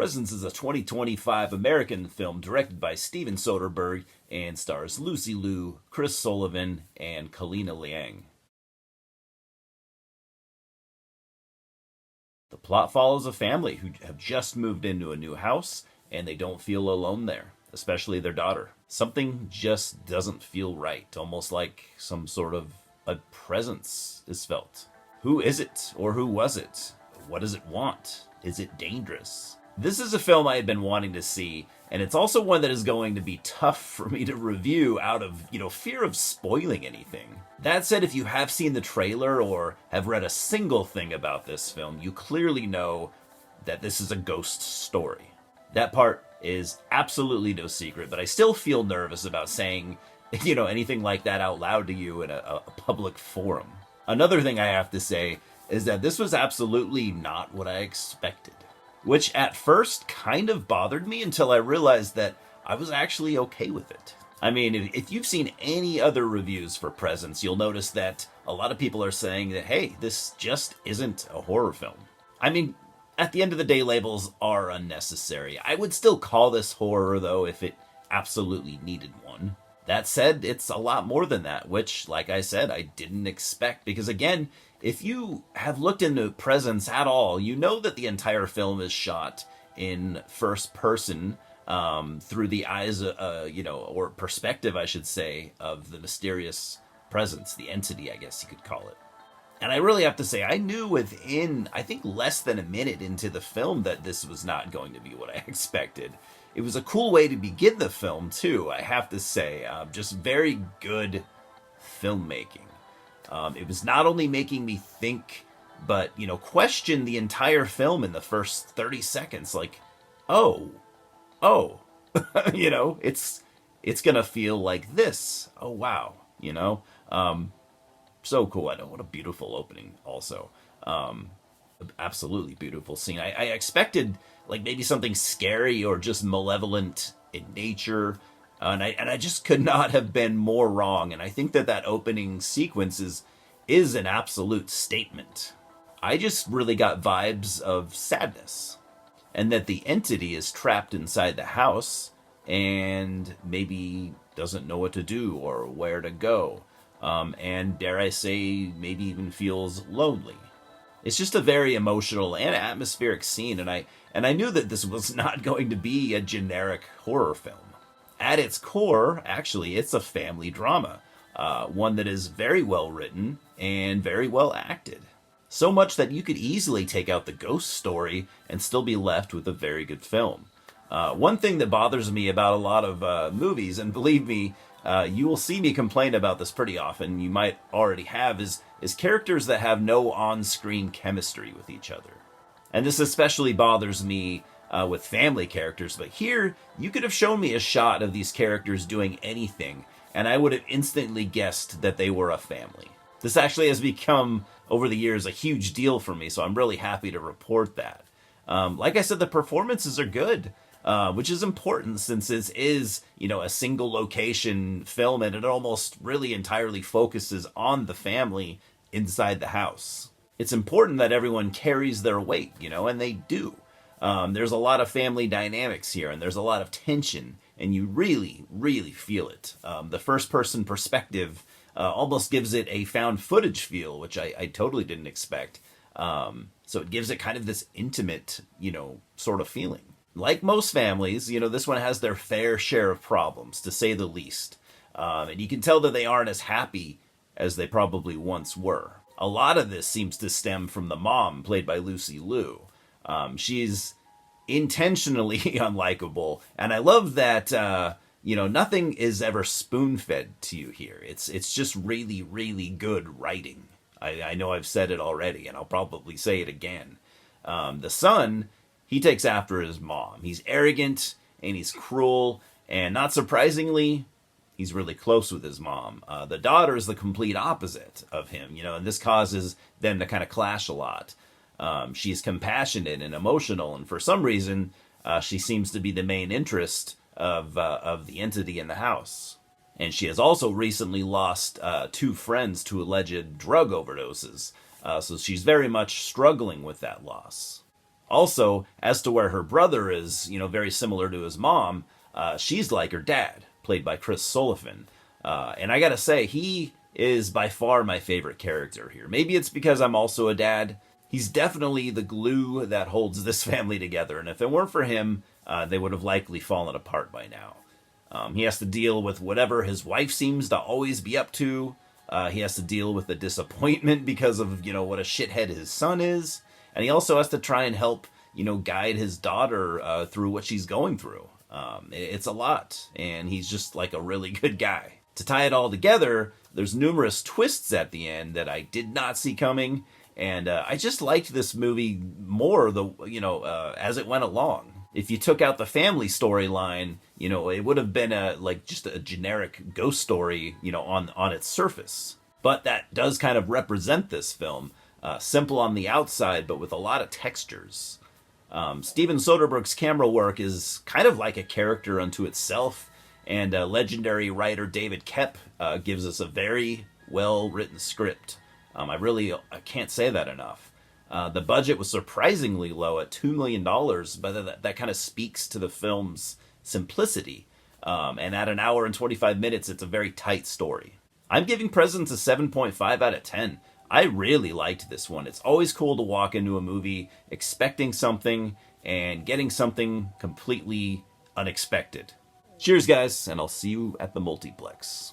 Presence is a 2025 American film directed by Steven Soderbergh and stars Lucy Liu, Chris Sullivan, and Kalina Liang. The plot follows a family who have just moved into a new house, and they don't feel alone there, especially their daughter. Something just doesn't feel right, almost like some sort of a presence is felt. Who is it, or who was it? What does it want? Is it dangerous? This is a film I had been wanting to see, and it's also one that is going to be tough for me to review out of, fear of spoiling anything. That said, if you have seen the trailer or have read a single thing about this film, you clearly know that this is a ghost story. That part is absolutely no secret, but I still feel nervous about saying, anything like that out loud to you in a public forum. Another thing I have to say is that this was absolutely not what I expected, which at first kind of bothered me until I realized that I was actually okay with it. I mean, if you've seen any other reviews for Presence, you'll notice that a lot of people are saying that, hey, this just isn't a horror film. I mean, at the end of the day, labels are unnecessary. I would still call this horror, though, if it absolutely needed one. That said, it's a lot more than that, which, like I said, I didn't expect. Because again, if you have looked into Presence at all, you know that the entire film is shot in first person through the eyes, or perspective, I should say, of the mysterious presence, the entity, I guess you could call it. And I really have to say, I knew within, I think, less than a minute into the film that this was not going to be what I expected. It was a cool way to begin the film, too, I have to say. Just very good filmmaking. It was not only making me think, but, question the entire film in the first 30 seconds. Like, oh, it's going to feel like this. Oh, wow, so cool. I know, what a beautiful opening also. Absolutely beautiful scene. I expected like maybe something scary or just malevolent in nature, and I just could not have been more wrong. And I think that opening sequence is an absolute statement. I just really got vibes of sadness, and that the entity is trapped inside the house and maybe doesn't know what to do or where to go, and dare I say, maybe even feels lonely. It's just a very emotional and atmospheric scene, and I knew that this was not going to be a generic horror film. At its core, actually, it's a family drama, one that is very well written and very well acted. So much that you could easily take out the ghost story and still be left with a very good film. One thing that bothers me about a lot of movies, and believe me, you will see me complain about this pretty often, you might already have, is characters that have no on-screen chemistry with each other. And this especially bothers me with family characters, but here, you could have shown me a shot of these characters doing anything, and I would have instantly guessed that they were a family. This actually has become, over the years, a huge deal for me, so I'm really happy to report that. Like I said, the performances are good. Which is important since this is, a single location film, and it almost really entirely focuses on the family inside the house. It's important that everyone carries their weight, and they do. There's a lot of family dynamics here, and there's a lot of tension, and you really, really feel it. The first-person perspective almost gives it a found footage feel, which I totally didn't expect. So it gives it kind of this intimate, sort of feeling. Like most families, this one has their fair share of problems, to say the least. And you can tell that they aren't as happy as they probably once were. A lot of this seems to stem from the mom, played by Lucy Liu. She's intentionally unlikable, and I love that, nothing is ever spoon-fed to you here. It's just really, really good writing. I know I've said it already, and I'll probably say it again. The son, he takes after his mom. He's arrogant, and he's cruel, and not surprisingly, he's really close with his mom. The daughter is the complete opposite of him, and this causes them to kind of clash a lot. She's compassionate and emotional, and for some reason, she seems to be the main interest of the entity in the house. And she has also recently lost 2 friends to alleged drug overdoses, so she's very much struggling with that loss. Also, as to where her brother is, very similar to his mom, she's like her dad, played by Chris Sullivan. And I gotta say, he is by far my favorite character here. Maybe it's because I'm also a dad. He's definitely the glue that holds this family together, and if it weren't for him, they would have likely fallen apart by now. He has to deal with whatever his wife seems to always be up to. He has to deal with the disappointment because of, what a shithead his son is. And he also has to try and help, guide his daughter through what she's going through. It's a lot, and he's just like a really good guy. To tie it all together, there's numerous twists at the end that I did not see coming, and I just liked this movie more, as it went along. If you took out the family storyline, it would have been just a generic ghost story, on its surface. But that does kind of represent this film. Simple on the outside, but with a lot of textures. Steven Soderbergh's camera work is kind of like a character unto itself, and legendary writer David Koepp gives us a very well-written script. I can't say that enough. The budget was surprisingly low at $2 million, but that kind of speaks to the film's simplicity. And at an hour and 25 minutes, it's a very tight story. I'm giving Presence a 7.5 out of 10. I really liked this one. It's always cool to walk into a movie expecting something and getting something completely unexpected. Cheers, guys, and I'll see you at the multiplex.